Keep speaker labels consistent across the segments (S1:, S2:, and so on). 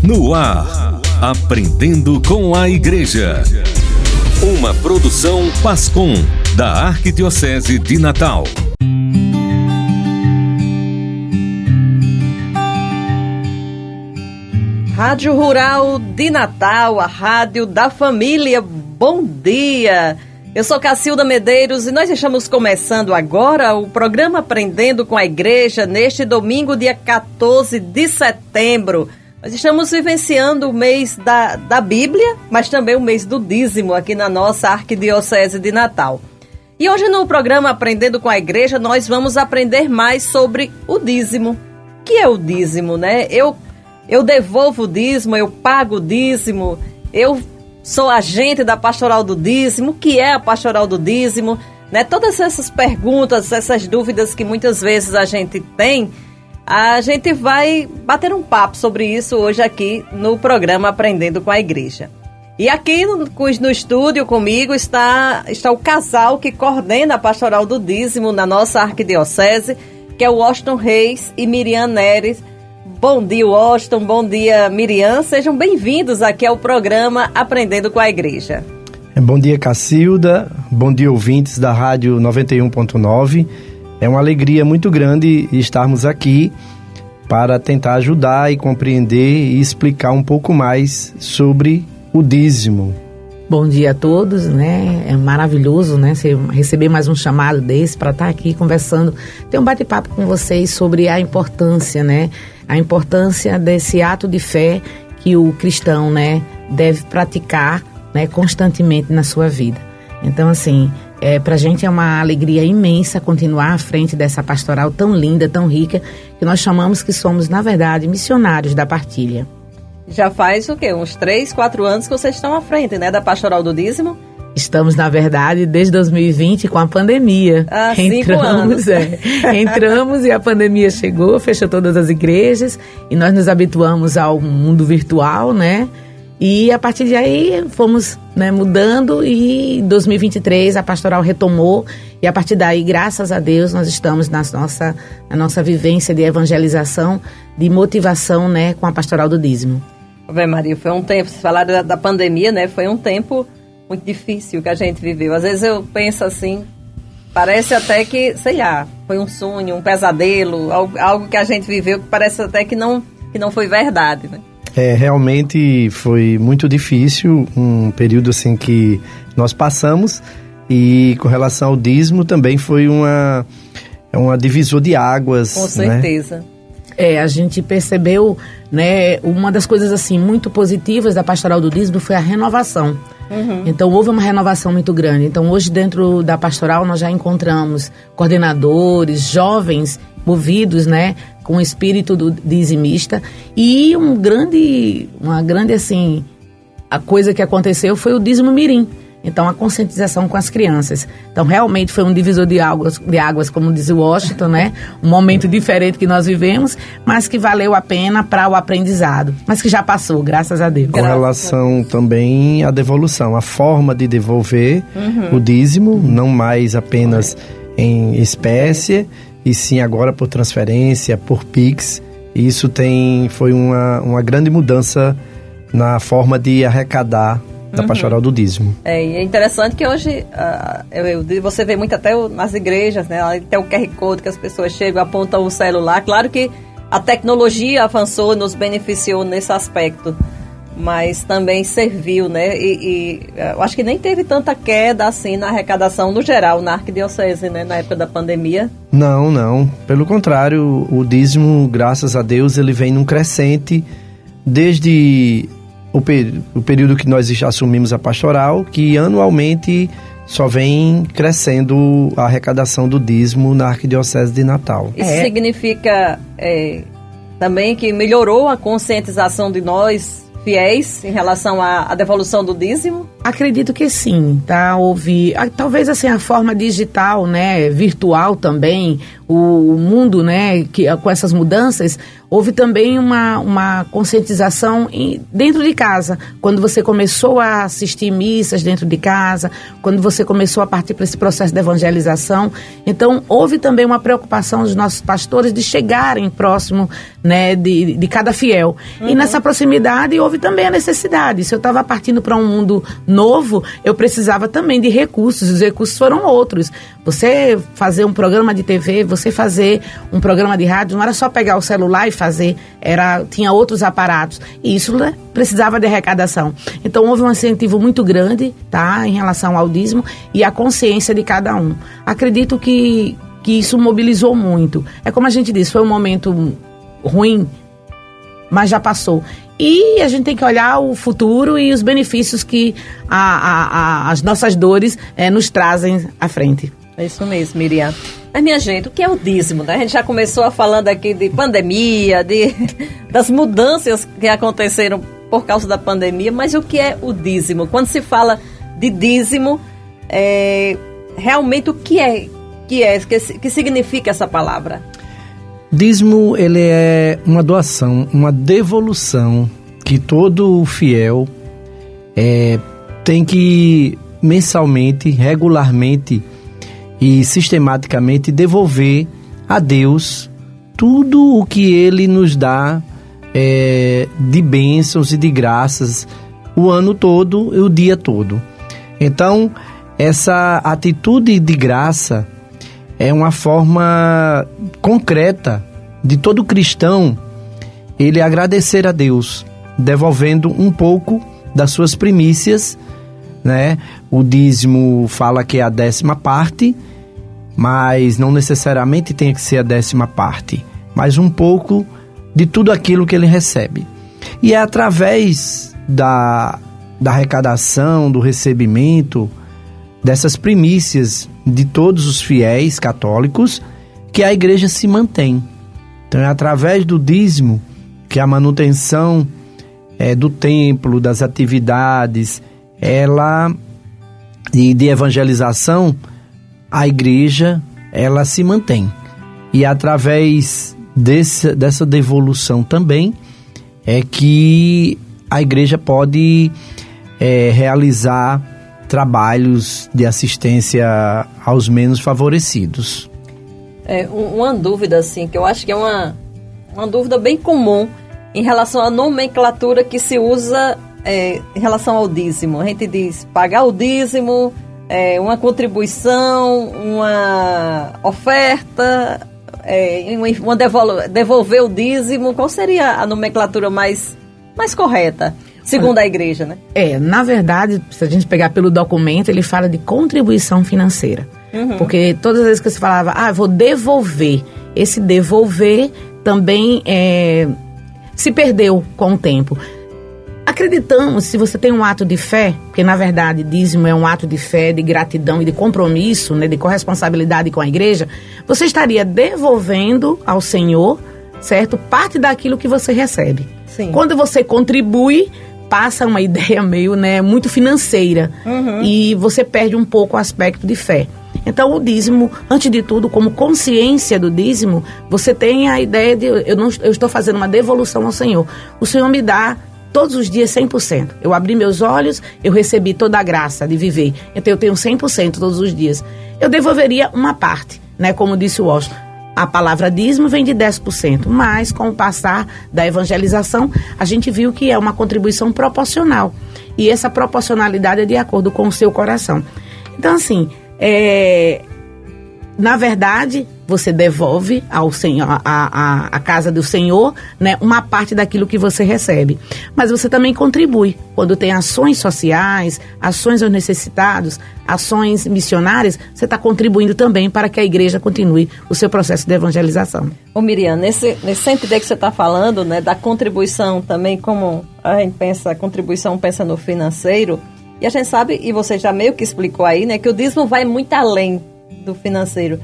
S1: No ar, Aprendendo com a Igreja. Uma produção Pascom, da Arquidiocese de Natal.
S2: Rádio Rural de Natal, a rádio da família. Bom dia! Eu sou Cacilda Medeiros e nós estamos começando agora o programa Aprendendo com a Igreja neste domingo, dia 14 de setembro. Nós estamos vivenciando o mês da Bíblia, mas também o mês do dízimo aqui na nossa Arquidiocese de Natal. E hoje no programa Aprendendo com a Igreja nós vamos aprender mais sobre o dízimo. O que é o dízimo, né? Eu devolvo o dízimo, eu pago o dízimo, eu sou agente da Pastoral do Dízimo. O que é a Pastoral do Dízimo? Né? Todas essas perguntas, essas dúvidas que muitas vezes a gente tem, a gente vai bater um papo sobre isso hoje aqui no programa Aprendendo com a Igreja. E aqui no estúdio comigo está o casal que coordena a Pastoral do Dízimo na nossa Arquidiocese, que é o Washington Reis e Miriam Neres. Bom dia, Washington. Bom dia, Miriam. Sejam bem-vindos aqui ao programa Aprendendo com a Igreja.
S3: Bom dia, Cacilda. Bom dia, ouvintes da Rádio 91.9. É uma alegria muito grande estarmos aqui para tentar ajudar e compreender e explicar um pouco mais sobre o dízimo.
S4: Bom dia a todos, né? É maravilhoso, né? Você receber mais um chamado desse para estar aqui conversando, ter um bate-papo com vocês sobre a importância, né? A importância desse ato de fé que o cristão, né, deve praticar, né, constantemente na sua vida. Então, assim, para a gente é uma alegria imensa continuar à frente dessa pastoral tão linda, tão rica, que nós chamamos que somos, na verdade, missionários da partilha.
S2: Já faz o quê? Uns 3, 4 anos que vocês estão à frente, né, da Pastoral do Dízimo?
S4: Estamos, na verdade, desde 2020 com a pandemia.
S2: 5 anos.
S4: Entramos e a pandemia chegou, fechou todas as igrejas e nós nos habituamos ao mundo virtual, né? E a partir de aí fomos, né, mudando e em 2023 a pastoral retomou e a partir daí, graças a Deus, nós estamos na nossa vivência de evangelização, de motivação, né, com a Pastoral do Dízimo.
S2: Bem, Maria, foi um tempo, vocês falaram da pandemia, né? Foi um tempo muito difícil que a gente viveu. Às vezes eu penso assim, parece até que, sei lá, foi um sonho, um pesadelo, algo que a gente viveu que parece até que não foi verdade, né?
S3: Realmente foi muito difícil, um período assim que nós passamos, e com relação ao dízimo também foi uma divisor de águas.
S2: Com certeza.
S3: Né?
S4: A gente percebeu, né, uma das coisas assim muito positivas da Pastoral do Dízimo foi a renovação. Uhum. Então houve uma renovação muito grande. Então hoje dentro da pastoral nós já encontramos coordenadores, jovens movidos, né, com o espírito do dizimista, e uma grande assim, a coisa que aconteceu foi o dízimo mirim. Então, a conscientização com as crianças. Então, realmente foi um divisor de águas, como diz o Washington, né? Um momento diferente que nós vivemos, mas que valeu a pena para o aprendizado. Mas que já passou, graças a Deus.
S3: Com relação também à devolução, a forma de devolver o dízimo, não mais apenas em espécie, e sim agora por transferência, por Pix. Isso foi uma grande mudança na forma de arrecadar da Pastoral do Dízimo.
S2: E é interessante que hoje você vê muito até nas igrejas, né? Tem o QR Code que as pessoas chegam, apontam o celular. Claro que a tecnologia avançou, nos beneficiou nesse aspecto, mas também serviu, né? E eu acho que nem teve tanta queda assim na arrecadação no geral, na Arquidiocese, né? Na época da pandemia.
S3: Não. Pelo contrário, o dízimo, graças a Deus, ele vem num crescente desde o período que nós assumimos a pastoral, que anualmente só vem crescendo a arrecadação do dízimo na Arquidiocese de Natal.
S2: Isso significa também que melhorou a conscientização de nós, fiéis, em relação à devolução do dízimo?
S4: Acredito que sim, tá? Houve, talvez assim, a forma digital, né, virtual também, o mundo, né, com essas mudanças, houve também uma conscientização dentro de casa, quando você começou a assistir missas dentro de casa, quando você começou a partir para esse processo de evangelização. Então, houve também uma preocupação dos nossos pastores de chegarem próximo, né, de cada fiel. Uhum. E nessa proximidade houve também a necessidade. Se eu estava partindo para um mundo novo, eu precisava também de recursos, os recursos foram outros. Você fazer um programa de TV, você fazer um programa de rádio, não era só pegar o celular e fazer, tinha outros aparatos, e isso, né, precisava de arrecadação. Então houve um incentivo muito grande, tá, em relação ao dízimo e a consciência de cada um. Acredito que isso mobilizou muito. É como a gente disse, foi um momento ruim, mas já passou. E a gente tem que olhar o futuro e os benefícios que as nossas dores nos trazem à frente.
S2: É isso mesmo, Miriam. Mas, minha gente, o que é o dízimo, né? A gente já começou falando aqui de pandemia, das mudanças que aconteceram por causa da pandemia, mas o que é o dízimo? Quando se fala de dízimo, realmente o que significa essa palavra?
S3: Dízimo, ele é uma doação, uma devolução que todo fiel tem que mensalmente, regularmente e sistematicamente devolver a Deus tudo o que Ele nos dá de bênçãos e de graças o ano todo e o dia todo. Então, essa atitude de graça é uma forma concreta de todo cristão ele agradecer a Deus, devolvendo um pouco das suas primícias, né? O dízimo fala que é a 10ª parte, mas não necessariamente tem que ser a 10ª parte, mas um pouco de tudo aquilo que ele recebe. E é através da arrecadação, do recebimento dessas primícias de todos os fiéis católicos que a igreja se mantém. Então é através do dízimo que a manutenção do templo, das atividades, e de evangelização, a igreja ela se mantém. E através dessa devolução também é que a igreja pode realizar trabalhos de assistência aos menos favorecidos.
S2: Uma dúvida, assim, que eu acho que é uma dúvida bem comum em relação à nomenclatura que se usa em relação ao dízimo. A gente diz pagar o dízimo, uma contribuição, uma oferta, devolver o dízimo. Qual seria a nomenclatura mais correta? Segundo a igreja, né?
S4: Na verdade, se a gente pegar pelo documento, ele fala de contribuição financeira. Uhum. Porque todas as vezes que você falava, vou devolver, esse devolver também se perdeu com o tempo. Acreditamos, se você tem um ato de fé, porque na verdade dízimo é um ato de fé, de gratidão e de compromisso, né, de corresponsabilidade com a igreja, você estaria devolvendo ao Senhor, certo, parte daquilo que você recebe.
S2: Sim.
S4: Quando você contribui, passa uma ideia meio, né, muito financeira, uhum, e você perde um pouco o aspecto de fé. Então o dízimo, antes de tudo, como consciência do dízimo, você tem a ideia de eu estou fazendo uma devolução ao Senhor. O Senhor me dá todos os dias 100%. Eu abri meus olhos, eu recebi toda a graça de viver. Então eu tenho 100% todos os dias. Eu devolveria uma parte, né, como disse o Washington. A palavra dízimo vem de 10%, mas com o passar da evangelização, a gente viu que é uma contribuição proporcional. E essa proporcionalidade é de acordo com o seu coração. Então, assim, na verdade, você devolve ao Senhor, a casa do Senhor, né, uma parte daquilo que você recebe. Mas você também contribui. Quando tem ações sociais, ações aos necessitados, ações missionárias, você está contribuindo também para que a igreja continue o seu processo de evangelização.
S2: Ô Miriam, nesse sentido que você está falando, né, da contribuição também, como a gente pensa, a contribuição pensa no financeiro, e a gente sabe, e você já meio que explicou aí, né, que o dízimo vai muito além do financeiro.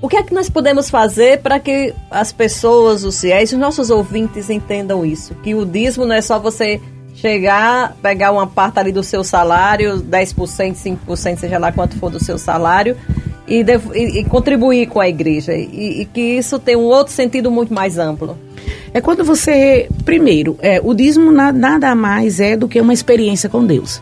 S2: O que é que nós podemos fazer para que as pessoas, os fiéis, os nossos ouvintes entendam isso? Que o dízimo não é só você chegar, pegar uma parte ali do seu salário, 10%, 5%, seja lá quanto for do seu salário, e contribuir com a igreja. E que isso tem um outro sentido muito mais amplo.
S4: É quando você, primeiro, o dízimo nada mais é do que uma experiência com Deus.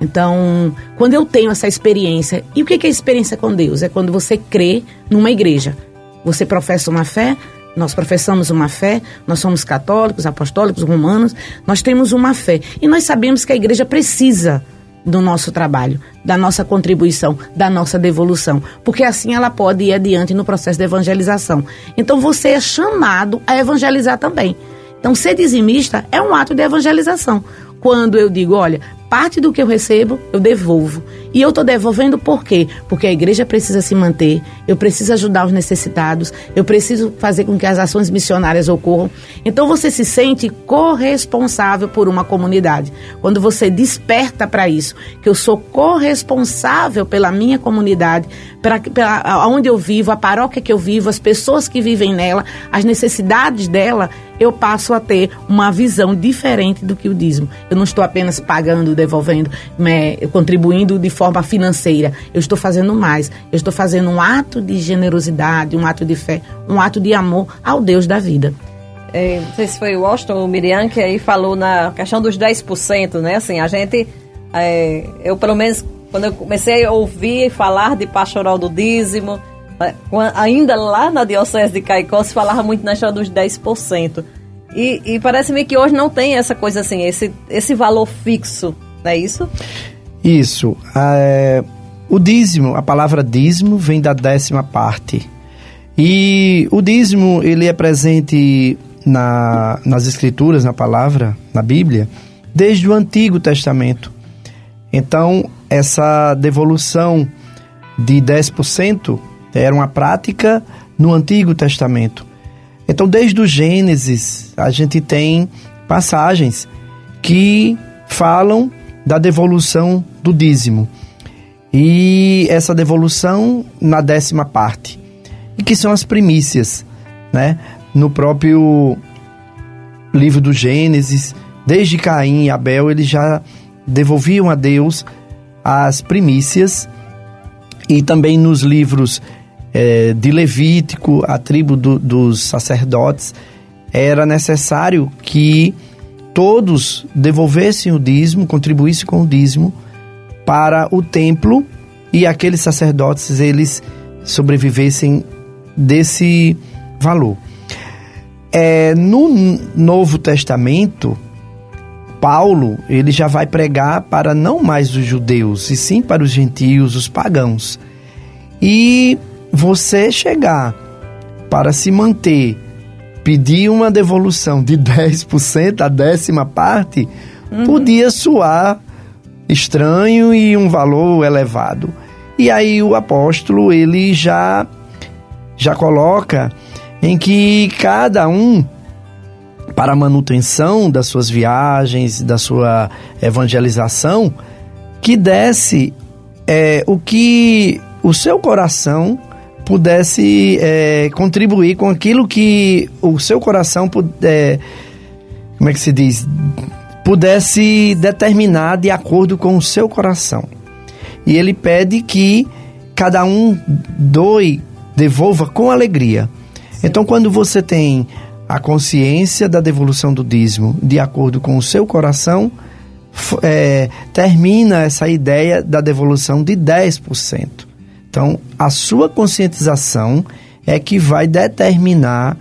S4: Então, quando eu tenho essa experiência, e o que é experiência com Deus? É quando você crê numa igreja. Você professa uma fé, nós professamos uma fé, nós somos católicos, apostólicos, romanos, nós temos uma fé. E nós sabemos que a igreja precisa do nosso trabalho, da nossa contribuição, da nossa devolução, porque assim ela pode ir adiante no processo de evangelização. Então você é chamado a evangelizar também. Então ser dizimista é um ato de evangelização. Quando eu digo, olha, parte do que eu recebo, eu devolvo. E eu estou devolvendo por quê? Porque a igreja precisa se manter, eu preciso ajudar os necessitados, eu preciso fazer com que as ações missionárias ocorram. Então você se sente corresponsável por uma comunidade. Quando você desperta para isso, que eu sou corresponsável pela minha comunidade, onde eu vivo, a paróquia que eu vivo, as pessoas que vivem nela, as necessidades dela, eu passo a ter uma visão diferente do que o dízimo. Eu não estou apenas pagando, devolvendo, contribuindo de forma financeira. Eu estou fazendo mais. Eu estou fazendo um ato de generosidade, um ato de fé, um ato de amor ao Deus da vida.
S2: Não sei se foi o Washington ou o Miriam que aí falou na questão dos 10%, né? Assim, a gente, eu pelo menos, quando eu comecei a ouvir falar de pastoral do dízimo, ainda lá na Diocese de Caicó se falava muito na história dos 10%. E parece-me que hoje não tem essa coisa assim, esse valor fixo, não é isso?
S3: Isso. O dízimo, a palavra dízimo vem da 10ª parte. E o dízimo, ele é presente nas Escrituras, na palavra, na Bíblia, desde o Antigo Testamento. Então, essa devolução de 10% era uma prática no Antigo Testamento. Então, desde o Gênesis, a gente tem passagens que falam da devolução do dízimo. E essa devolução na 10ª parte. E que são as primícias, né? No próprio livro do Gênesis, desde Caim e Abel, eles já devolviam a Deus as primícias. E também nos livros de Levítico, a tribo dos sacerdotes, era necessário que todos devolvessem o dízimo, contribuíssem com o dízimo para o templo, e aqueles sacerdotes, eles sobrevivessem desse valor. No Novo Testamento, Paulo, ele já vai pregar para não mais os judeus, e sim para os gentios, os pagãos. E você chegar para se manter, pedir uma devolução de 10%, a 10ª parte, podia soar estranho e um valor elevado. E aí o apóstolo, ele já coloca em que cada um, para a manutenção das suas viagens, da sua evangelização, que desse o que o seu coração pudesse contribuir com aquilo que o seu coração pudesse determinar de acordo com o seu coração. E ele pede que cada um devolva com alegria. Sim. Então, quando você tem a consciência da devolução do dízimo de acordo com o seu coração, termina essa ideia da devolução de 10%. Então, a sua conscientização é que vai determinar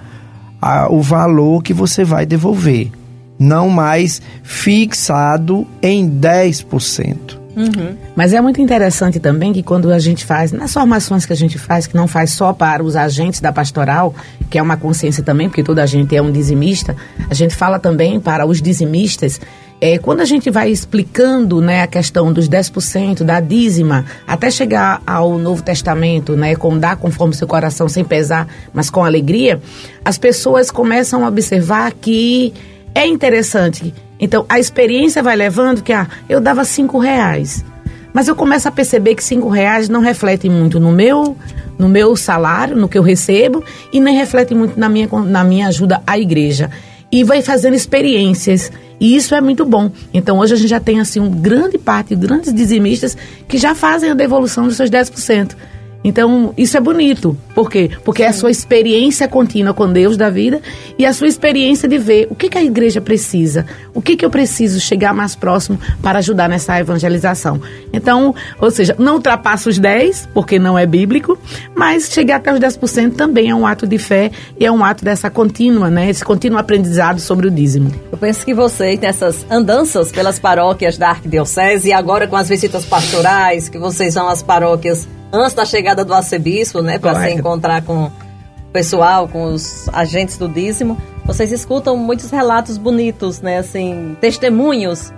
S3: o valor que você vai devolver, não mais fixado em 10%.
S4: Uhum. Mas é muito interessante também que quando a gente faz, nas formações que a gente faz, que não faz só para os agentes da pastoral, que é uma consciência também, porque toda a gente é um dizimista, a gente fala também para os dizimistas. Quando a gente vai explicando, né, a questão dos 10%, da dízima, até chegar ao Novo Testamento, né, com dar conforme seu coração, sem pesar, mas com alegria, as pessoas começam a observar que é interessante. Então, a experiência vai levando que eu dava R$5, mas eu começo a perceber que R$5 não reflete muito no meu salário, no que eu recebo, e nem reflete muito na minha ajuda à igreja. E vai fazendo experiências. E isso é muito bom. Então, hoje a gente já tem, assim, grandes dizimistas que já fazem a devolução dos seus 10%. Então, isso é bonito. Por quê? Porque é a sua experiência contínua com Deus da vida e a sua experiência de ver o que a igreja precisa, o que eu preciso chegar mais próximo para ajudar nessa evangelização. Então, ou seja, não ultrapassa os 10%, porque não é bíblico, mas chegar até os 10% também é um ato de fé e é um ato dessa contínua, né? Esse contínuo aprendizado sobre o dízimo.
S2: Eu penso que vocês, nessas andanças pelas paróquias da Arquidiocese e agora com as visitas pastorais, que vocês vão às paróquias antes da chegada do arcebispo, né, para se encontrar com o pessoal, com os agentes do dízimo, vocês escutam muitos relatos bonitos, né, assim, testemunhos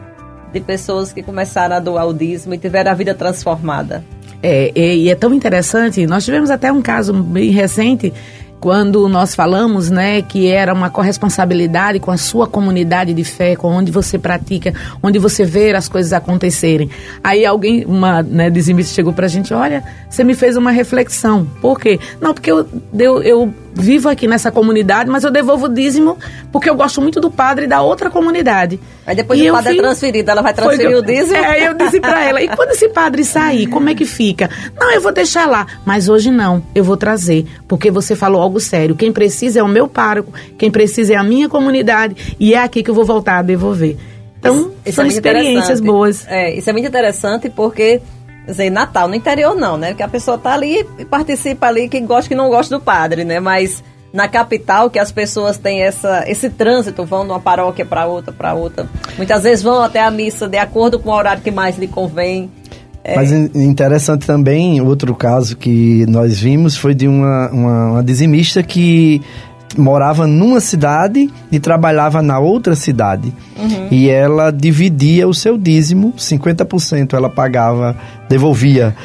S2: de pessoas que começaram a doar o dízimo e tiveram a vida transformada.
S4: E é tão interessante, nós tivemos até um caso bem recente, quando nós falamos, né, que era uma corresponsabilidade com a sua comunidade de fé, com onde você pratica, onde você vê as coisas acontecerem. Aí alguém, uma dizimista chegou pra gente, olha, você me fez uma reflexão. Por quê? Não, porque eu vivo aqui nessa comunidade, mas eu devolvo o dízimo porque eu gosto muito do padre da outra comunidade.
S2: Aí depois o padre é transferido, ela vai transferir o dízimo?
S4: Eu disse pra ela, e quando esse padre sair, como é que fica? Não, eu vou deixar lá, mas hoje não, eu vou trazer, porque você falou algo sério, quem precisa é o meu pároco, quem precisa é a minha comunidade, e é aqui que eu vou voltar a devolver. Então,
S2: isso
S4: são experiências boas.
S2: Isso é muito interessante porque... Quer dizer, Natal no interior não, né? Porque a pessoa tá ali e participa ali, quem gosta que não gosta do padre, né? Mas na capital, que as pessoas têm esse trânsito, vão de uma paróquia para outra. Muitas vezes vão até a missa de acordo com o horário que mais lhe convém.
S3: Mas interessante também, outro caso que nós vimos foi de uma dizimista que morava numa cidade e trabalhava na outra cidade. Uhum. E ela dividia o seu dízimo, 50% ela pagava, devolvia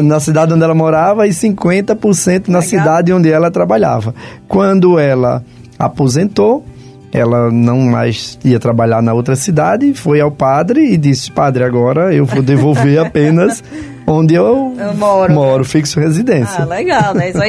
S3: na cidade onde ela morava e 50% na cidade onde ela trabalhava. Quando ela aposentou, ela não mais ia trabalhar na outra cidade, foi ao padre e disse, padre, agora eu vou devolver apenas onde eu moro, fixo residência.
S2: Legal, né? São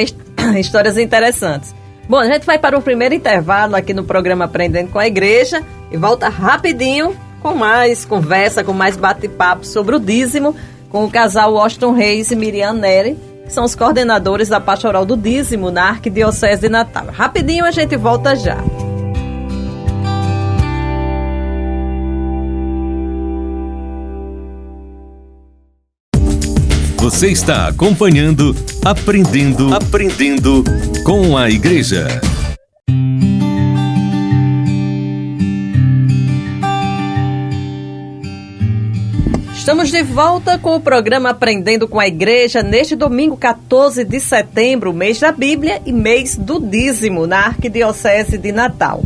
S2: histórias interessantes. Bom, a gente vai para o primeiro intervalo aqui no programa Aprendendo com a Igreja e volta rapidinho com mais conversa, com mais bate-papo sobre o dízimo com o casal Washington Reis e Miriam Neri, que são os coordenadores da Pastoral do Dízimo na Arquidiocese de Natal. Rapidinho a gente volta já.
S1: Você está acompanhando Aprendendo com a Igreja.
S2: Estamos de volta com o programa Aprendendo com a Igreja neste domingo 14 de setembro, mês da Bíblia e mês do dízimo na Arquidiocese de Natal.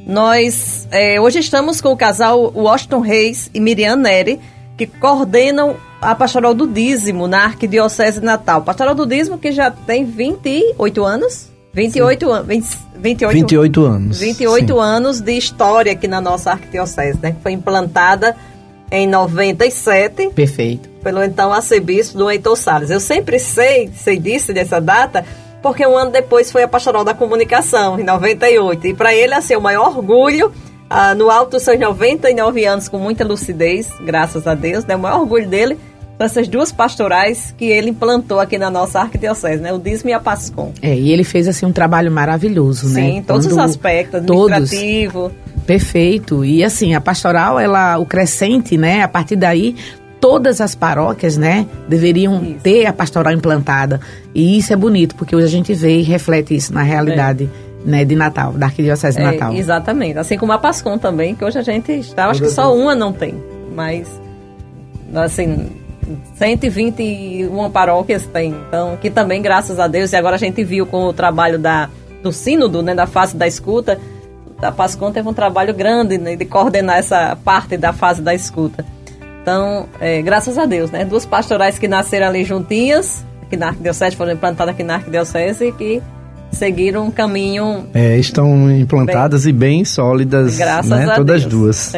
S2: Nós hoje estamos com o casal Washington Reis e Miriam Neri, que coordenam a Pastoral do Dízimo na Arquidiocese de Natal. Pastoral do Dízimo que já tem 28 anos? 28 anos.
S3: 28 anos.
S2: 28 anos de história aqui na nossa Arquidiocese, né? Que foi implantada em 97.
S4: Perfeito.
S2: Pelo então arcebispo do Heitor Salles. Eu sempre sei disso, dessa data, porque um ano depois foi a Pastoral da Comunicação, em 98. E para ele, assim, o maior orgulho... no alto dos seus 99 anos, com muita lucidez, graças a Deus, né? O maior orgulho dele são essas duas pastorais que ele implantou aqui na nossa arquidiocese, né? O dízimo e a Pascom.
S4: E ele fez assim um trabalho maravilhoso, né?
S2: Sim, todos os aspectos, administrativo.
S4: Perfeito. E assim, a pastoral, o crescente, né? A partir daí, todas as paróquias, né? Deveriam ter a pastoral implantada. E isso é bonito, porque hoje a gente vê e reflete isso na realidade. Né, de Natal, da Arquidiocese de Natal.
S2: Exatamente, assim como a Pascom também, que hoje a gente está, acho que só uma não tem, mas assim, 121 paróquias tem, então, que também, graças a Deus, e agora a gente viu com o trabalho do sínodo, né, da fase da escuta, a Pascom teve um trabalho grande, né, de coordenar essa parte da fase da escuta. Então, graças a Deus, né, duas pastorais que nasceram ali juntinhas, aqui na Arquidiocese, foram implantadas aqui na Arquidiocese, e que seguiram um caminho...
S3: estão implantadas e bem sólidas,
S2: graças
S3: né?
S2: a
S3: Todas
S2: Deus.
S3: Duas.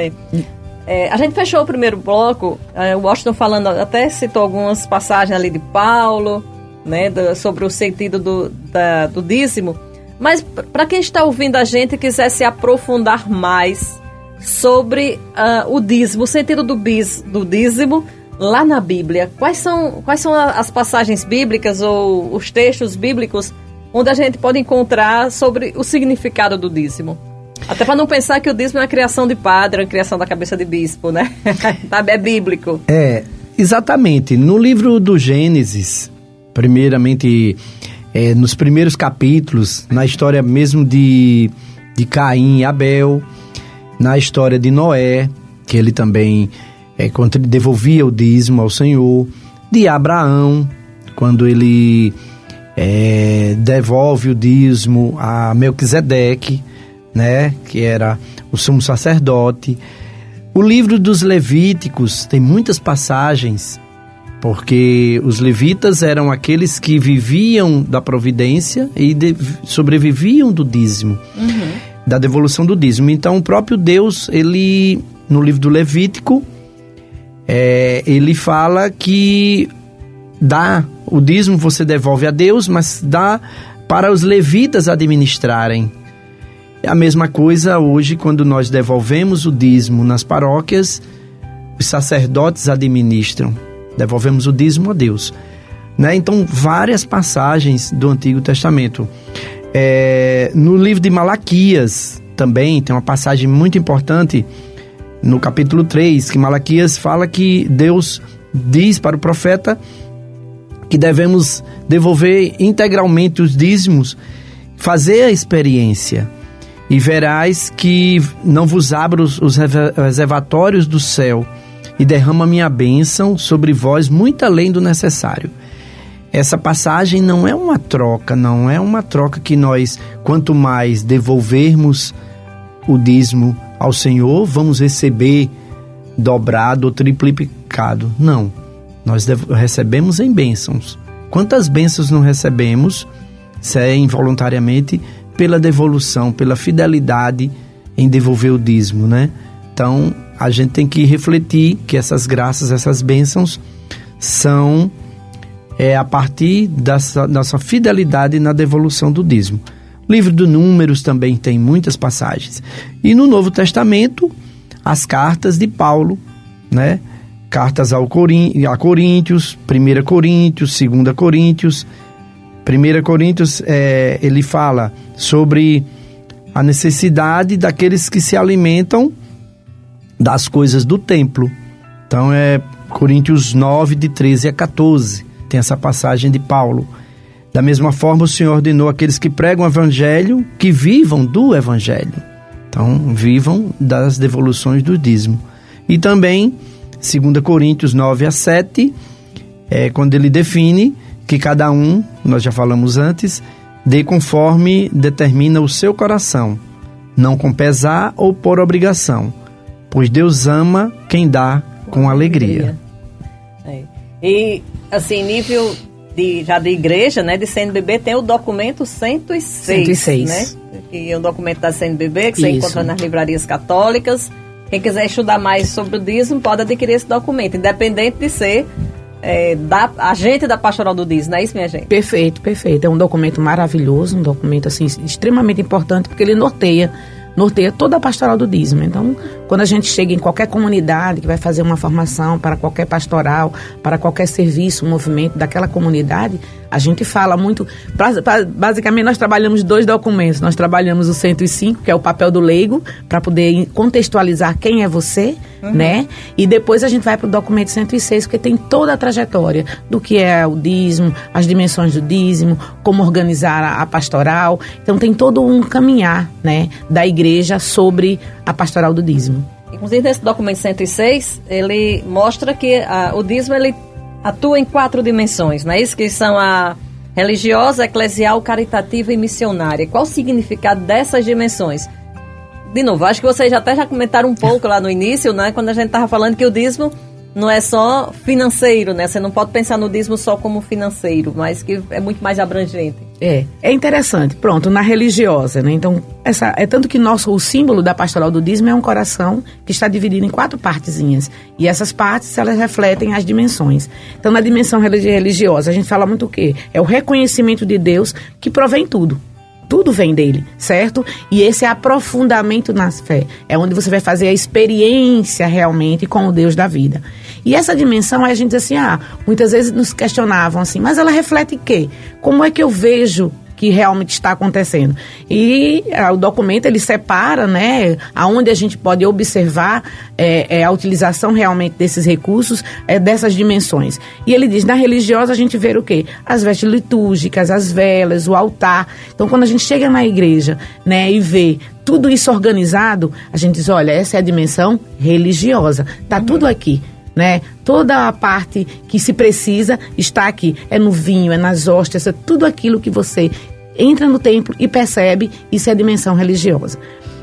S2: A gente fechou o primeiro bloco, o Washington falando, até citou algumas passagens ali de Paulo, né, sobre o sentido do dízimo, mas para quem está ouvindo a gente e quiser se aprofundar mais sobre o dízimo, o sentido do dízimo lá na Bíblia. Quais são as passagens bíblicas ou os textos bíblicos onde a gente pode encontrar sobre o significado do dízimo? Até para não pensar que o dízimo é a criação de padre, a criação da cabeça de bispo, né? É bíblico.
S3: Exatamente. No livro do Gênesis, primeiramente, nos primeiros capítulos, na história mesmo de Caim e Abel, na história de Noé, que ele também devolvia o dízimo ao Senhor, de Abraão, quando ele devolve o dízimo a Melquisedeque, né, que era o sumo sacerdote. O livro dos Levíticos tem muitas passagens, porque os levitas eram aqueles que viviam da providência e sobreviviam do dízimo, da devolução do dízimo. Então, o próprio Deus, ele, no livro do Levítico, ele fala que dá o dízimo, você devolve a Deus, mas dá para os levitas administrarem. É a mesma coisa hoje, quando nós devolvemos o dízimo nas paróquias, os sacerdotes administram, devolvemos o dízimo a Deus, né? Então, várias passagens do Antigo Testamento. No livro de Malaquias também tem uma passagem muito importante, no capítulo 3, que Malaquias fala que Deus diz para o profeta que devemos devolver integralmente os dízimos, fazer a experiência, e verás que não vos abro os reservatórios do céu e derrama minha bênção sobre vós muito além do necessário. Essa passagem não é uma troca que nós, quanto mais devolvermos o dízimo ao Senhor, vamos receber dobrado ou triplicado. Não, nós recebemos em bênçãos. Quantas bênçãos não recebemos, involuntariamente, pela devolução, pela fidelidade em devolver o dízimo, né? Então, a gente tem que refletir que essas graças, essas bênçãos são a partir da nossa fidelidade na devolução do dízimo. O livro dos Números também tem muitas passagens. E no Novo Testamento, as cartas de Paulo, né? Cartas a Coríntios, 1 Coríntios, 2 Coríntios. 1 Coríntios, ele fala sobre a necessidade daqueles que se alimentam das coisas do templo. Então, Coríntios 9, de 13 a 14, tem essa passagem de Paulo. Da mesma forma, o Senhor ordenou aqueles que pregam o Evangelho que vivam do Evangelho. Então, vivam das devoluções do dízimo. E também, 2 Coríntios 9 a 7, quando ele define que cada um, nós já falamos antes, dê conforme determina o seu coração, não com pesar ou por obrigação, pois Deus ama quem dá com alegria.
S2: E, assim, nível já de igreja, né, de CNBB, tem o documento 106. Né? Que é um documento da CNBB que você encontra nas livrarias católicas. Quem quiser estudar mais sobre o dízimo pode adquirir esse documento, independente de ser agente da Pastoral do Dízimo, não é isso, minha gente?
S4: Perfeito. É um documento maravilhoso, um documento assim, extremamente importante, porque ele norteia toda a Pastoral do Dízimo. Então, quando a gente chega em qualquer comunidade que vai fazer uma formação para qualquer pastoral, para qualquer serviço, um movimento daquela comunidade, a gente fala muito. Basicamente, nós trabalhamos 2 documentos. Nós trabalhamos o 105, que é o papel do leigo, para poder contextualizar quem é você, né? E depois a gente vai para o documento 106, que tem toda a trajetória do que é o dízimo, as dimensões do dízimo, como organizar a pastoral. Então, tem todo um caminhar, né, da igreja sobre a pastoral do dízimo.
S2: Inclusive, nesse documento 106, ele mostra que o dízimo ele atua em 4 dimensões, não é isso? Que são a religiosa, eclesial, caritativa e missionária. Qual o significado dessas dimensões? De novo, acho que vocês já comentaram um pouco lá no início, né? Quando a gente estava falando que o dízimo não é só financeiro, né? Você não pode pensar no dízimo só como financeiro, mas que é muito mais abrangente.
S4: É interessante. Pronto, na religiosa, né? Então, tanto que o símbolo da pastoral do dízimo é um coração que está dividido em 4 partezinhas. E essas partes, elas refletem as dimensões. Então, na dimensão religiosa, a gente fala muito o quê? É o reconhecimento de Deus que provém tudo. Tudo vem dele, certo? E esse é aprofundamento na fé. É onde você vai fazer a experiência realmente com o Deus da vida. E essa dimensão, aí a gente diz assim, muitas vezes nos questionavam assim, mas ela reflete o quê? Como é que eu vejo que realmente está acontecendo? E o documento, ele separa, né, aonde a gente pode observar a utilização realmente desses recursos, dessas dimensões. E ele diz, na religiosa a gente vê o quê? As vestes litúrgicas, as velas, o altar. Então, quando a gente chega na igreja, né, e vê tudo isso organizado, a gente diz, olha, essa é a dimensão religiosa. Está tudo aqui. Né? Toda a parte que se precisa está aqui. É no vinho, é nas hóstias, é tudo aquilo que você entra no templo e percebe. Isso é a dimensão religiosa.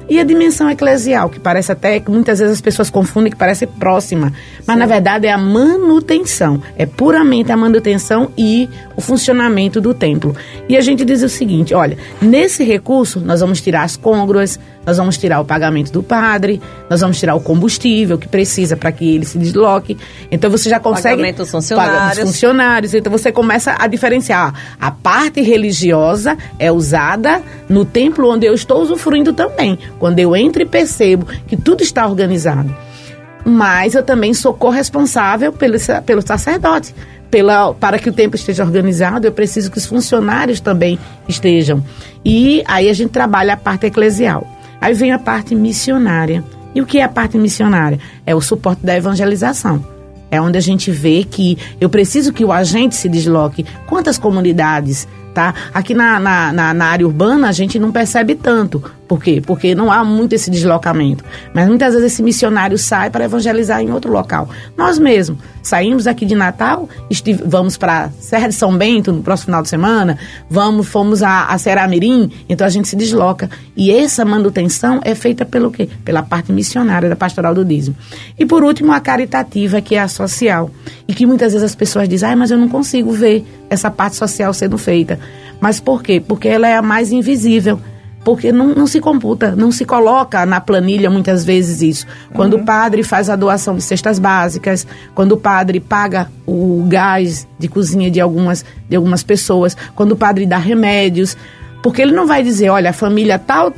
S4: E a dimensão eclesial, que parece até que muitas vezes as pessoas confundem, que parece próxima, mas na verdade é a manutenção, é puramente a manutenção e o funcionamento do templo. E a gente diz o seguinte, olha, nesse recurso nós vamos tirar as côngruas, nós vamos tirar o pagamento do padre, nós vamos tirar o combustível que precisa para que ele se desloque. Então você já consegue
S2: pagamento dos funcionários.
S4: Dos funcionários. Então você começa a diferenciar. A parte religiosa é usada no templo onde eu estou usufruindo também. Quando eu entro e percebo que tudo está organizado. Mas eu também sou corresponsável pelo sacerdote. Para que o templo esteja organizado, eu preciso que os funcionários também estejam. E aí a gente trabalha a parte eclesial. Aí vem a parte missionária. E o que é a parte missionária? É o suporte da evangelização. É onde a gente vê que eu preciso que o agente se desloque. Quantas comunidades, tá? Aqui na área urbana a gente não percebe tanto. Por quê? Porque não há muito esse deslocamento. Mas muitas vezes esse missionário sai para evangelizar em outro local. Nós mesmos saímos aqui de Natal, vamos para Serra de São Bento no próximo final de semana, fomos a Ceramirim, então a gente se desloca. E essa manutenção é feita pelo quê? Pela parte missionária da Pastoral do Dízimo. E por último, a caritativa, que é a social. E que muitas vezes as pessoas dizem, mas eu não consigo ver essa parte social sendo feita. Mas por quê? Porque ela é a mais invisível. Porque não se computa, não se coloca na planilha muitas vezes isso. Quando o padre faz a doação de cestas básicas, quando o padre paga o gás de cozinha de algumas pessoas, quando o padre dá remédios, porque ele não vai dizer, olha, a família tal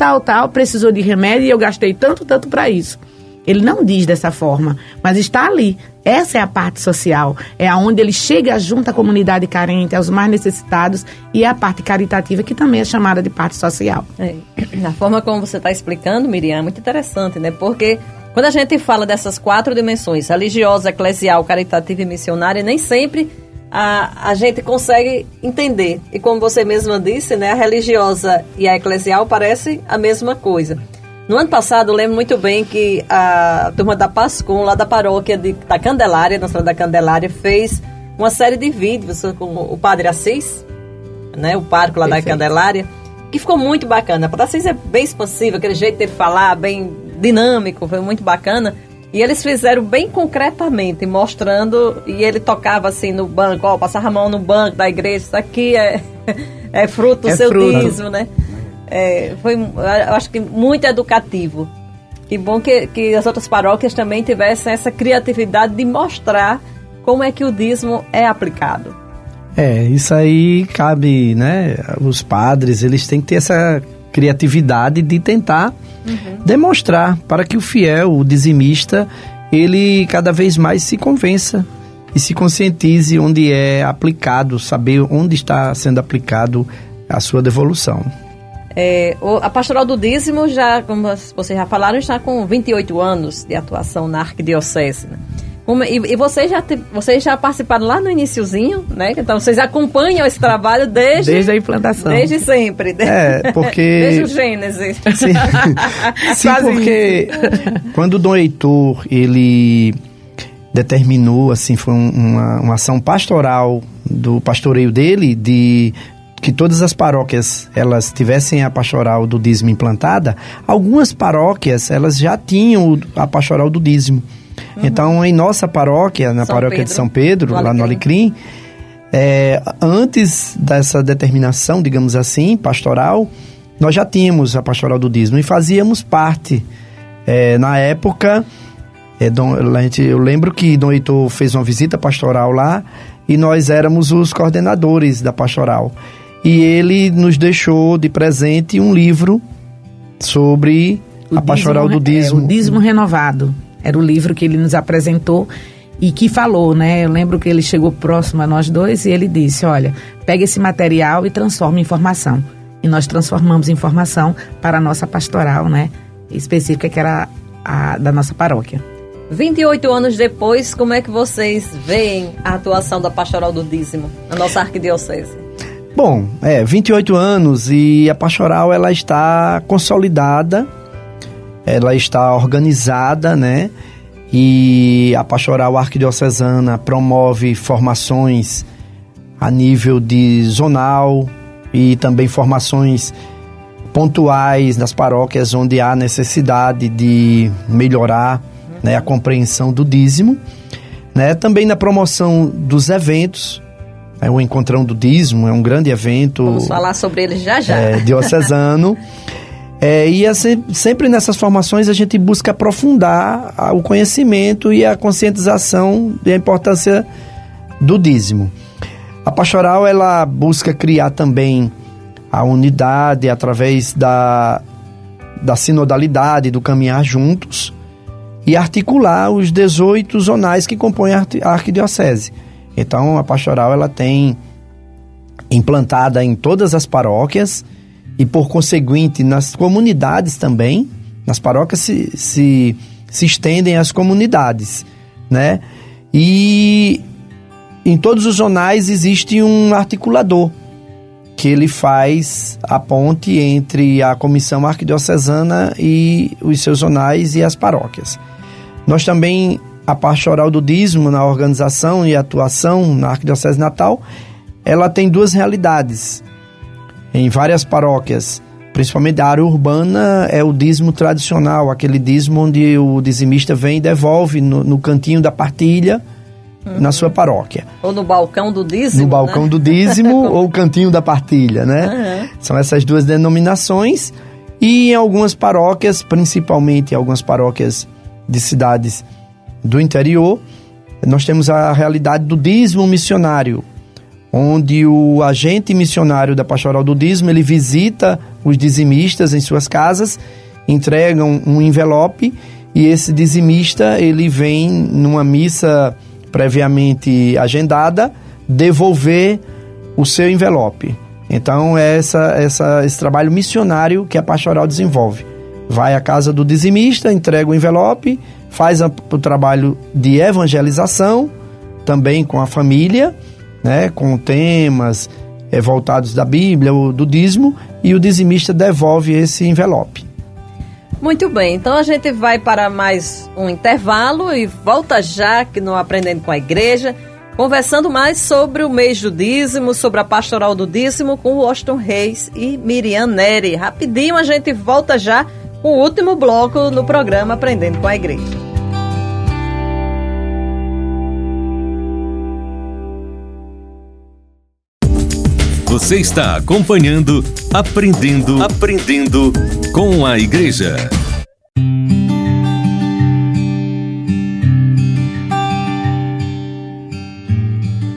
S4: precisou de remédio e eu gastei tanto para isso. Ele não diz dessa forma, mas está ali. Essa é a parte social, é aonde ele chega junto à comunidade carente, aos mais necessitados, e a parte caritativa, que também é chamada de parte social.
S2: A forma como você está explicando, Miriam, é muito interessante, né? Porque quando a gente fala dessas 4 dimensões, religiosa, eclesial, caritativa e missionária, nem sempre a gente consegue entender. E como você mesma disse, né, a religiosa e a eclesial parecem a mesma coisa. No ano passado, eu lembro muito bem que a turma da Pascom, lá da paróquia da Candelária, Nossa Senhora da Candelária, fez uma série de vídeos com o Padre Assis, né, o pároco lá da Candelária, que ficou muito bacana. O Padre Assis é bem expansivo, aquele jeito de falar, bem dinâmico, foi muito bacana. E eles fizeram bem concretamente, mostrando, e ele tocava assim no banco, passava a mão no banco da igreja, isso aqui é fruto do seu dízimo, né? Eu acho que muito educativo. Que bom que as outras paróquias também tivessem essa criatividade de mostrar como é que o dízimo é aplicado.
S3: Isso aí cabe, né? Os padres, eles têm que ter essa criatividade de tentar demonstrar para que o fiel, o dizimista, ele cada vez mais se convença e se conscientize onde é aplicado, saber onde está sendo aplicado a sua devolução.
S2: A Pastoral do Dízimo, já, como vocês já falaram, está com 28 anos de atuação na Arquidiocese. Né? E vocês já participaram lá no iniciozinho, né? Então vocês acompanham esse trabalho desde
S4: a implantação.
S2: Desde sempre.
S3: Porque...
S2: Desde o Gênesis.
S3: Sim, porque quando o Dom Heitor, ele determinou, assim, foi uma ação pastoral do pastoreio dele, de que todas as paróquias elas tivessem a pastoral do dízimo implantada, algumas paróquias elas já tinham a pastoral do dízimo. Então, em nossa paróquia, na paróquia de São Pedro, lá no Alecrim, antes dessa determinação, digamos assim, pastoral, nós já tínhamos a pastoral do dízimo e fazíamos parte. Na época, eu lembro que Dom Heitor fez uma visita pastoral lá e nós éramos os coordenadores da pastoral. e ele nos deixou de presente um livro sobre a pastoral do dízimo.
S4: O Dízimo Renovado. Era o livro que ele nos apresentou e que falou, né? Eu lembro que ele chegou próximo a nós dois e ele disse, olha, pega esse material e transforma em informação. E nós transformamos em informação para a nossa pastoral, né? Específica, que era a da nossa paróquia.
S2: 28 anos depois, como é que vocês veem a atuação da pastoral do dízimo na nossa arquidiocese?
S3: Bom, 28 anos e a pastoral ela está consolidada, ela está organizada, né? E a pastoral arquidiocesana promove formações a nível de zonal e também formações pontuais nas paróquias onde há necessidade de melhorar, né, a compreensão do dízimo, né? Também na promoção dos eventos, o Encontrão do Dízimo é um grande evento.
S2: Vamos falar sobre ele já já.
S3: Diocesano. E sempre nessas formações a gente busca aprofundar o conhecimento e a conscientização da importância do dízimo. A pastoral ela busca criar também a unidade através da sinodalidade, do caminhar juntos e articular os 18 zonais que compõem a arquidiocese. Então a pastoral ela tem implantada em todas as paróquias e por conseguinte nas comunidades também. Nas paróquias se estendem as comunidades, né? E em todos os zonais existe um articulador que ele faz a ponte entre a comissão arquidiocesana e os seus zonais e as paróquias. Nós também, a pastoral do dízimo na organização e atuação na Arquidiocese de Natal, ela tem duas realidades. Em várias paróquias, principalmente da área urbana, é o dízimo tradicional, aquele dízimo onde o dizimista vem e devolve no cantinho da partilha, na sua paróquia.
S2: Ou no balcão do dízimo,
S3: no balcão, né? Do dízimo ou cantinho da partilha, né? São essas duas denominações. E em algumas paróquias, principalmente em algumas paróquias de cidades do interior, nós temos a realidade do dízimo missionário, onde o agente missionário da pastoral do dízimo, ele visita os dizimistas em suas casas, entrega um envelope e esse dizimista, ele vem numa missa previamente agendada, devolver o seu envelope. Então é esse trabalho missionário que a pastoral desenvolve. Vai à casa do dizimista, entrega o envelope, faz o trabalho de evangelização, também com a família, né, com temas voltados da Bíblia, ou do dízimo, e o dizimista devolve esse envelope.
S2: Muito bem, então a gente vai para mais um intervalo e volta já aqui no Aprendendo com a Igreja, conversando mais sobre o mês do dízimo, sobre a pastoral do dízimo com o Washington Reis e Miriam Neri. Rapidinho a gente volta já com o último bloco no programa Aprendendo com a Igreja.
S1: Você está acompanhando Aprendendo com a Igreja.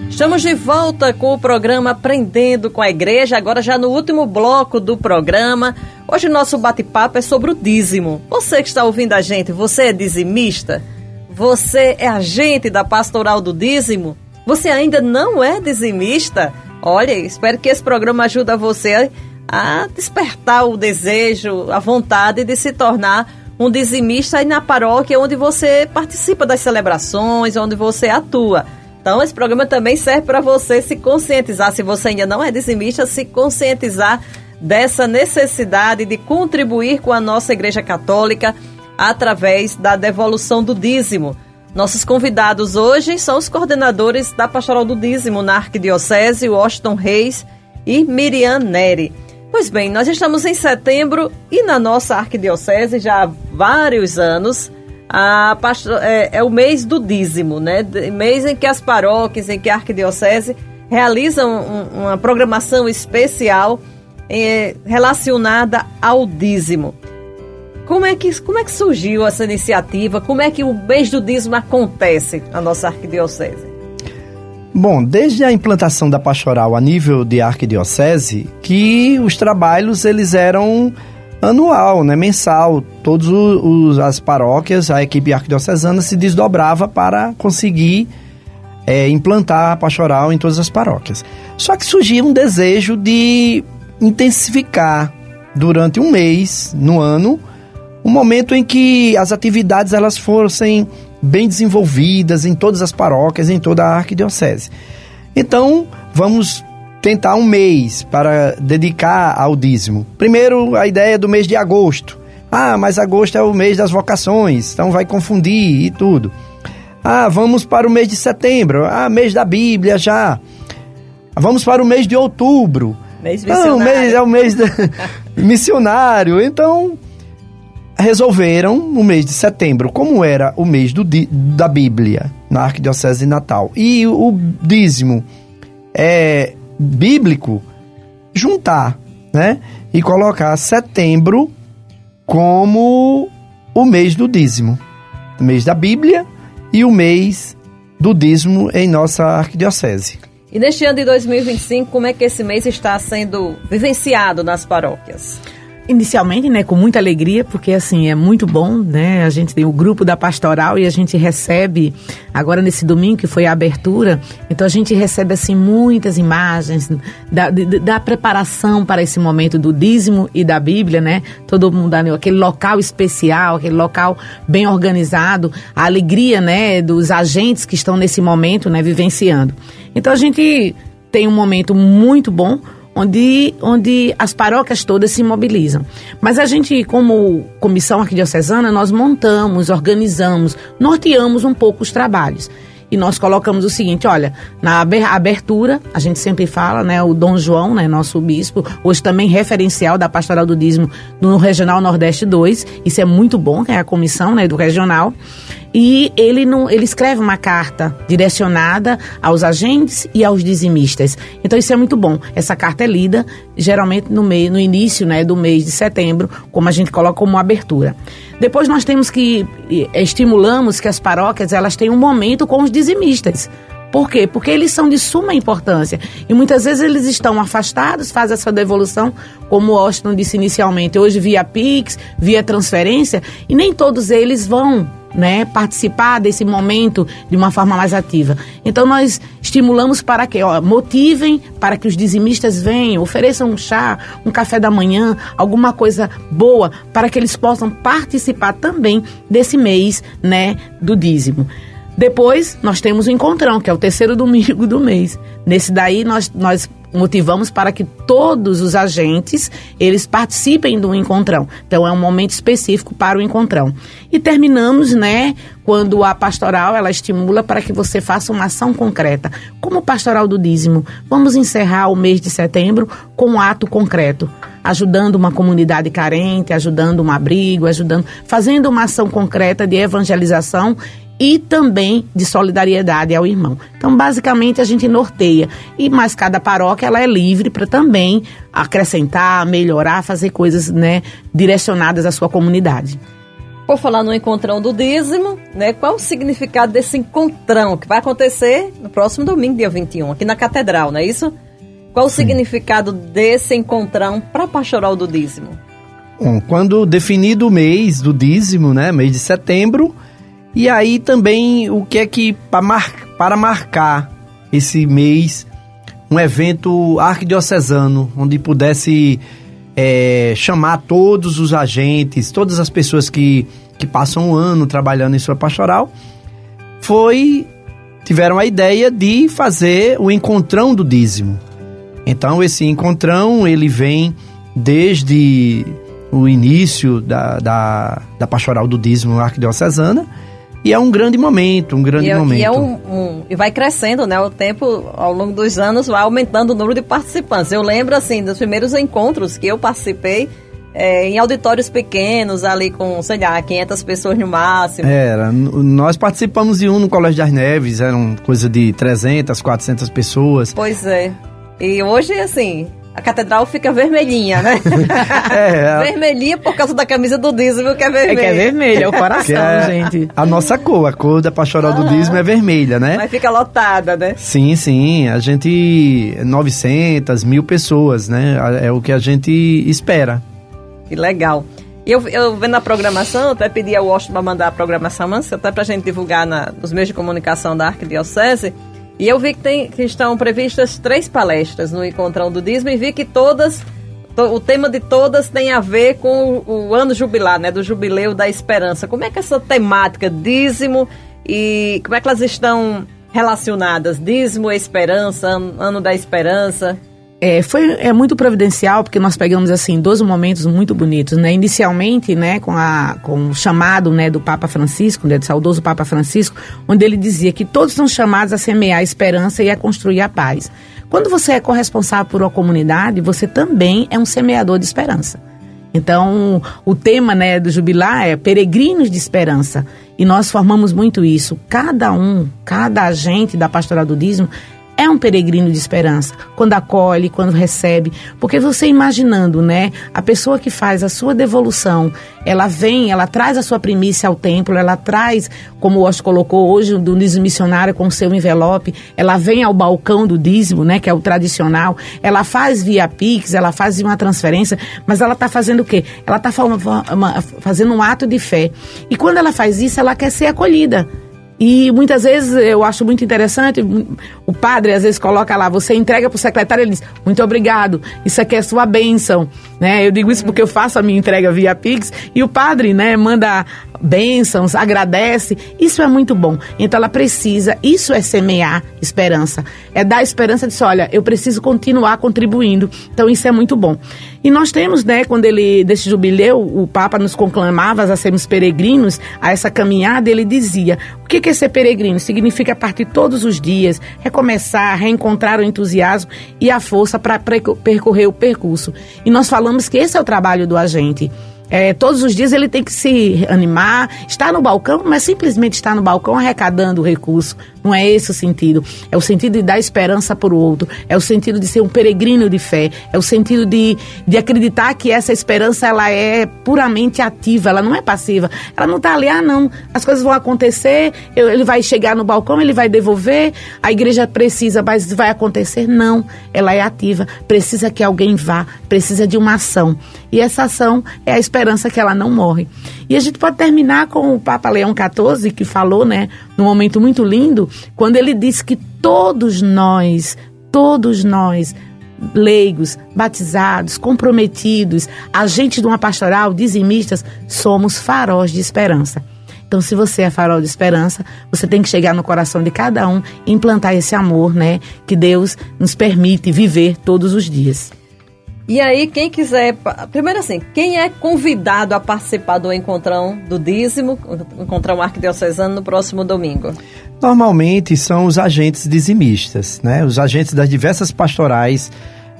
S2: Estamos de volta com o programa Aprendendo com a Igreja, agora já no último bloco do programa. Hoje nosso bate-papo é sobre o dízimo. Você que está ouvindo a gente, você é dizimista? Você é agente da pastoral do dízimo? Você ainda não é dizimista? Olha, espero que esse programa ajude você a despertar o desejo, a vontade de se tornar um dizimista aí na paróquia onde você participa das celebrações, onde você atua. Então, esse programa também serve para você se conscientizar, se você ainda não é dizimista, se conscientizar dessa necessidade de contribuir com a nossa Igreja Católica através da devolução do dízimo. Nossos convidados hoje são os coordenadores da Pastoral do Dízimo na Arquidiocese, Washington Reis e Miriam Neri. Pois bem, nós estamos em setembro e na nossa Arquidiocese já há vários anos é o mês do dízimo, né? Mês em que as paróquias, em que a Arquidiocese realizam uma programação especial relacionada ao dízimo. Como é que surgiu essa iniciativa? Como é que o mês do dízimo acontece na nossa arquidiocese?
S3: Bom, desde a implantação da pastoral a nível de arquidiocese, que os trabalhos eles eram anual, né, mensal. Todas as paróquias, a equipe arquidiocesana se desdobrava para conseguir implantar a pastoral em todas as paróquias. Só que surgia um desejo de intensificar durante um mês no ano, um momento em que as atividades elas fossem bem desenvolvidas em todas as paróquias, em toda a arquidiocese. Então, vamos tentar um mês para dedicar ao dízimo. Primeiro, a ideia do mês de agosto. Mas agosto é o mês das vocações, então vai confundir e tudo. Vamos para o mês de setembro, mês da Bíblia já. Vamos para o mês de outubro.
S2: Mês missionário.
S3: É o mês missionário. Então, resolveram no mês de setembro, como era o mês da Bíblia na Arquidiocese de Natal, e o dízimo bíblico, juntar, né? E colocar setembro como o mês do dízimo. O mês da Bíblia e o mês do dízimo em nossa arquidiocese.
S2: E neste ano de 2025, como é que esse mês está sendo vivenciado nas paróquias?
S4: Inicialmente, né, com muita alegria, porque assim, é muito bom, né, a gente tem o grupo da pastoral e a gente recebe, agora nesse domingo que foi a abertura, então a gente recebe assim muitas imagens da preparação para esse momento do dízimo e da Bíblia, né, todo mundo, aquele local especial, aquele local bem organizado, a alegria, né, dos agentes que estão nesse momento, né, vivenciando. Então a gente tem um momento muito bom, onde as paróquias todas se mobilizam. Mas a gente, como comissão arquidiocesana, nós montamos, organizamos, norteamos um pouco os trabalhos. E nós colocamos o seguinte, olha, na abertura, a gente sempre fala, né, o Dom João, né, nosso bispo, hoje também referencial da Pastoral do Dízimo no Regional Nordeste 2, isso é muito bom, que é a comissão, né, do regional, e ele escreve uma carta direcionada aos agentes e aos dizimistas. Então isso é muito bom. Essa carta é lida geralmente no início, né, do mês de setembro, como a gente coloca como abertura. Depois nós estimulamos que as paróquias elas tenham um momento com os dizimistas. Por quê? Porque eles são de suma importância. E muitas vezes eles estão afastados, fazem essa devolução, como o Austin disse inicialmente, hoje via Pix, via transferência, e nem todos eles vão, né, participar desse momento de uma forma mais ativa. Então nós estimulamos para que, motivem para que os dizimistas venham, ofereçam um chá, um café da manhã, alguma coisa boa, para que eles possam participar também desse mês, né, do dízimo. Depois, nós temos o encontrão, que é o terceiro domingo do mês. Nesse daí, nós motivamos para que todos os agentes, eles participem do encontrão. Então, é um momento específico para o encontrão. E terminamos, né, quando a pastoral, ela estimula para que você faça uma ação concreta. Como pastoral do dízimo, vamos encerrar o mês de setembro com um ato concreto, ajudando uma comunidade carente, ajudando um abrigo, fazendo uma ação concreta de evangelização e também de solidariedade ao irmão. Então, basicamente, a gente norteia. Mas cada paróquia ela é livre para também acrescentar, melhorar, fazer coisas, né, direcionadas à sua comunidade.
S2: Por falar no encontrão do dízimo, né, qual o significado desse encontrão que vai acontecer no próximo domingo, dia 21, aqui na Catedral, não é isso? Qual o significado desse encontrão para a pastoral do dízimo?
S3: Bom, quando definido o mês do dízimo, né, mês de setembro, e aí também o que é que para marcar esse mês, um evento arquidiocesano, onde pudesse chamar todos os agentes, todas as pessoas que passam um ano trabalhando em sua pastoral, tiveram a ideia de fazer o encontrão do dízimo. Então esse encontrão, ele vem desde o início da pastoral do dízimo arquidiocesana, e é um grande momento,
S2: E vai crescendo, né? O tempo, ao longo dos anos, vai aumentando o número de participantes. Eu lembro, assim, dos primeiros encontros que eu participei, em auditórios pequenos, ali com, 500 pessoas no máximo.
S3: Nós participamos de um no Colégio das Neves, eram coisa de 300, 400 pessoas.
S2: Pois é. E hoje, assim, a catedral fica vermelhinha, né? Vermelhinha por causa da camisa do dízimo, que é vermelha.
S4: Que é vermelha, é o coração, gente.
S3: A nossa cor, a cor da pastoral do dízimo é vermelha, né?
S2: Mas fica lotada, né?
S3: Sim, a gente, 900, 1.000 pessoas, né? É o que a gente espera.
S2: Que legal. E eu vendo a programação, até pedi ao Washington para mandar a programação antes, até para a gente divulgar nos meios de comunicação da Arquidiocese. E eu vi que estão previstas 3 palestras no Encontrão do Dízimo e vi que o tema de todas tem a ver com o ano jubilar, né? Do Jubileu da Esperança. Como é que essa temática, dízimo, e como é que elas estão relacionadas? Dízimo e esperança, ano da esperança.
S4: É muito providencial, porque nós pegamos, assim, 2 momentos muito bonitos, né? Inicialmente, né, com o chamado, né, do Papa Francisco, né, do saudoso Papa Francisco, onde ele dizia que todos são chamados a semear a esperança e a construir a paz. Quando você é corresponsável por uma comunidade, você também é um semeador de esperança. Então, o tema, né, do Jubilar é peregrinos de esperança. E nós formamos muito isso. Cada agente da Pastoral do Dízimo é um peregrino de esperança, quando acolhe, quando recebe, porque você imaginando, né, a pessoa que faz a sua devolução, ela traz a sua primícia ao templo, ela traz, como o Washington colocou hoje, do dízimo missionário com o seu envelope, ela vem ao balcão do dízimo, né, que é o tradicional, ela faz via Pix, ela faz uma transferência, mas ela está fazendo o quê? Ela está fazendo um ato de fé. E quando ela faz isso, ela quer ser acolhida. E muitas vezes eu acho muito interessante, o padre às vezes coloca lá, você entrega para o secretário, ele diz, muito obrigado, isso aqui é sua bênção, né? Eu digo isso porque eu faço a minha entrega via Pix e o padre, né, manda bênçãos, agradece, isso é muito bom. Então ela precisa, isso é semear esperança, é dar esperança de dizer, olha, eu preciso continuar contribuindo, então isso é muito bom. E nós temos, né, desse jubileu, o Papa nos conclamava a sermos peregrinos, a essa caminhada, ele dizia, o que é ser peregrino? Significa partir todos os dias, recomeçar, reencontrar o entusiasmo e a força para percorrer o percurso. E nós falamos que esse é o trabalho do agente. Todos os dias ele tem que se animar, estar no balcão, mas simplesmente estar no balcão arrecadando o recurso. Não é esse o sentido. É o sentido de dar esperança para o outro. É o sentido de ser um peregrino de fé. É o sentido de acreditar que essa esperança ela é puramente ativa, ela não é passiva. Ela não está ali, não. As coisas vão acontecer, ele vai chegar no balcão, ele vai devolver, a igreja precisa, mas vai acontecer? Não. Ela é ativa. Precisa que alguém vá, precisa de uma ação. E essa ação é a esperança que ela não morre. E a gente pode terminar com o Papa Leão XIV, que falou, né, num momento muito lindo, quando ele disse que todos nós, leigos, batizados, comprometidos, agentes de uma pastoral, dizimistas, somos faróis de esperança. Então, se você é farol de esperança, você tem que chegar no coração de cada um e implantar esse amor, né, que Deus nos permite viver todos os dias.
S2: E aí, quem quiser... Primeiro assim, quem é convidado a participar do Encontrão do Dízimo, Encontrão Arquidiocesano, no próximo domingo?
S3: Normalmente são os agentes dizimistas, né? Os agentes das diversas pastorais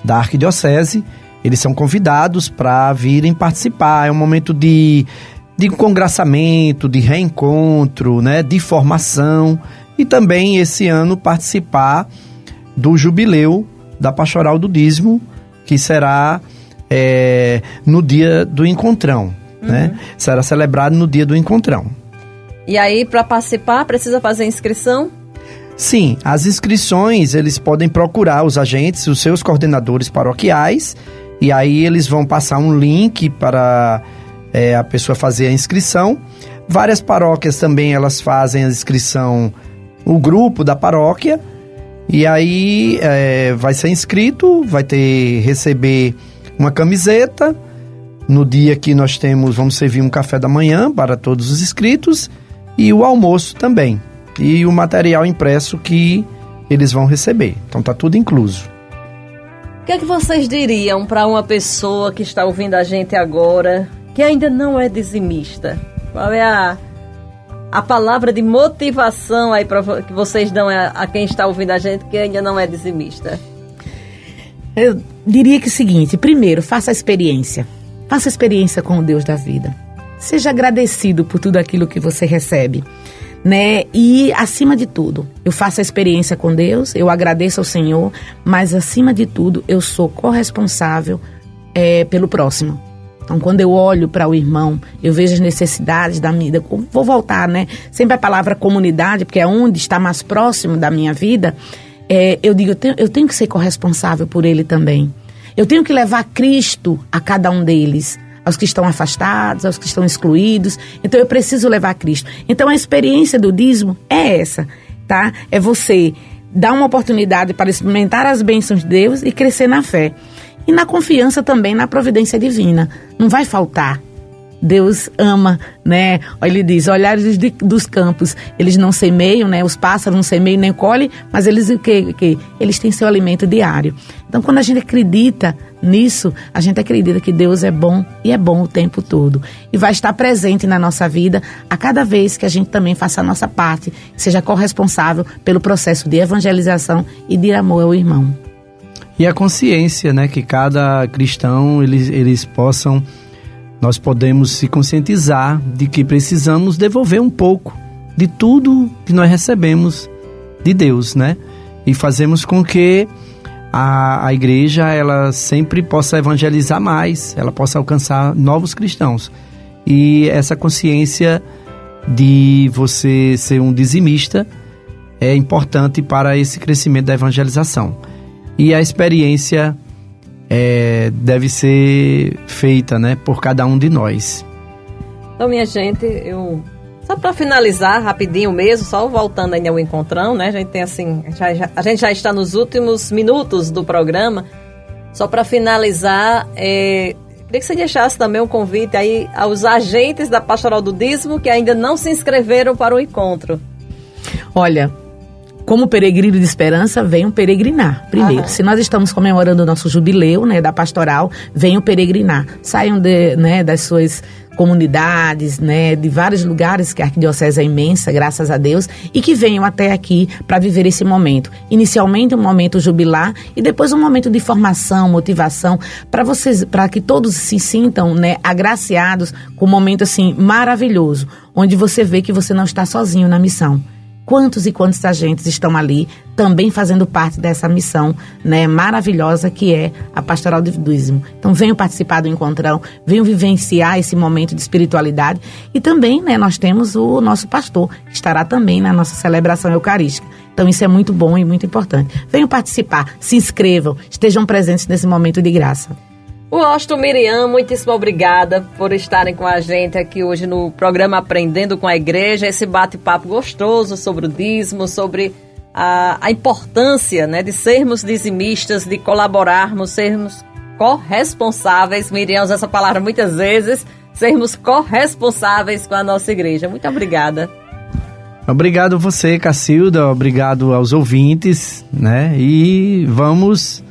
S3: da Arquidiocese, eles são convidados para virem participar. É um momento de congraçamento, de reencontro, né? De formação e também esse ano participar do jubileu da Pastoral do Dízimo, que será no dia do Encontrão, né? Será celebrado no dia do Encontrão.
S2: E aí, para participar, precisa fazer inscrição?
S3: Sim, as inscrições, eles podem procurar os agentes, os seus coordenadores paroquiais, e aí eles vão passar um link para a pessoa fazer a inscrição. Várias paróquias também, elas fazem a inscrição, o grupo da paróquia, e aí vai ser inscrito, vai receber uma camiseta. No dia que nós vamos servir um café da manhã para todos os inscritos e o almoço também. E o material impresso que eles vão receber. Então tá tudo incluso.
S2: O que é que vocês diriam para uma pessoa que está ouvindo a gente agora, que ainda não é dizimista? Qual é a palavra de motivação aí que vocês dão a quem está ouvindo a gente que ainda não é dizimista?
S4: Eu diria que é o seguinte, primeiro, faça a experiência com o Deus da vida. Seja agradecido por tudo aquilo que você recebe. né? E acima de tudo, eu faço a experiência com Deus, eu agradeço ao Senhor, mas acima de tudo, eu sou corresponsável pelo próximo. Então, quando eu olho para o irmão, eu vejo as necessidades da minha vida. Vou voltar, né? Sempre a palavra comunidade, porque é onde está mais próximo da minha vida. Eu digo, eu tenho que ser corresponsável por ele também. Eu tenho que levar Cristo a cada um deles, aos que estão afastados, aos que estão excluídos. Então, eu preciso levar Cristo. Então, a experiência do dízimo é essa, tá? É você dar uma oportunidade para experimentar as bênçãos de Deus e crescer na fé. E na confiança também na providência divina. Não vai faltar. Deus ama, né? Ele diz, olhares dos campos, eles não semeiam, né? Os pássaros não semeiam nem colhem, mas eles o quê? Eles têm seu alimento diário. Então, quando a gente acredita nisso, a gente acredita que Deus é bom e é bom o tempo todo. E vai estar presente na nossa vida a cada vez que a gente também faça a nossa parte, seja corresponsável pelo processo de evangelização e de amor ao irmão.
S3: E a consciência, né? Que cada cristão, eles possam... Nós podemos se conscientizar de que precisamos devolver um pouco de tudo que nós recebemos de Deus, né? E fazemos com que a igreja, ela sempre possa evangelizar mais, ela possa alcançar novos cristãos. E essa consciência de você ser um dizimista é importante para esse crescimento da evangelização. E a experiência... deve ser feita, né, por cada um de nós.
S2: Então, minha gente, só para finalizar rapidinho mesmo, só voltando ainda ao encontrão, né? A gente tem assim, a gente já está nos últimos minutos do programa. Só para finalizar, queria que você deixasse também um convite aí aos agentes da Pastoral do Dízimo que ainda não se inscreveram para o encontro.
S4: Olha, como peregrino de esperança, venham peregrinar. Primeiro, se nós estamos comemorando o nosso jubileu, né, da pastoral, venham peregrinar. Saiam das suas comunidades, né, de vários lugares, que a arquidiocese é imensa, graças a Deus, e que venham até aqui para viver esse momento. Inicialmente um momento jubilar e depois um momento de formação, motivação, para que todos se sintam, né, agraciados com um momento assim maravilhoso, onde você vê que você não está sozinho na missão. Quantos e quantos agentes estão ali também fazendo parte dessa missão, né, maravilhosa que é a Pastoral do Dízimo. Então venham participar do encontrão, venham vivenciar esse momento de espiritualidade e também, né, nós temos o nosso pastor, que estará também na nossa celebração eucarística. Então isso é muito bom e muito importante. Venham participar, se inscrevam, estejam presentes nesse momento de graça.
S2: Washington, Miriam, muitíssimo obrigada por estarem com a gente aqui hoje no programa Aprendendo com a Igreja, esse bate-papo gostoso sobre o dízimo, sobre a importância, né, de sermos dizimistas, de colaborarmos, sermos corresponsáveis. Miriam usa essa palavra muitas vezes, sermos corresponsáveis com a nossa igreja. Muito obrigada.
S3: Obrigado a você, Cacilda, obrigado aos ouvintes, né, e vamos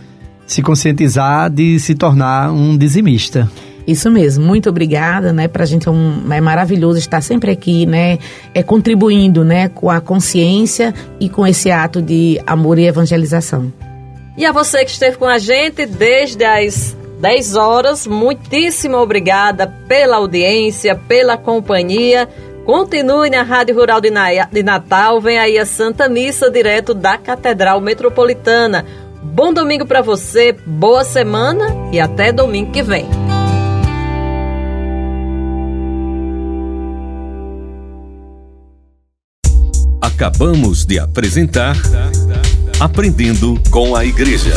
S3: se conscientizar de se tornar um dizimista.
S4: Isso mesmo, muito obrigada, né? Pra gente é maravilhoso estar sempre aqui, né? Contribuindo, né? Com a consciência e com esse ato de amor e evangelização.
S2: E a você que esteve com a gente desde as 10 horas, muitíssimo obrigada pela audiência, pela companhia. Continue na Rádio Rural de Natal, vem aí a Santa Missa direto da Catedral Metropolitana. Bom domingo para você, boa semana e até domingo que vem.
S1: Acabamos de apresentar Aprendendo com a Igreja.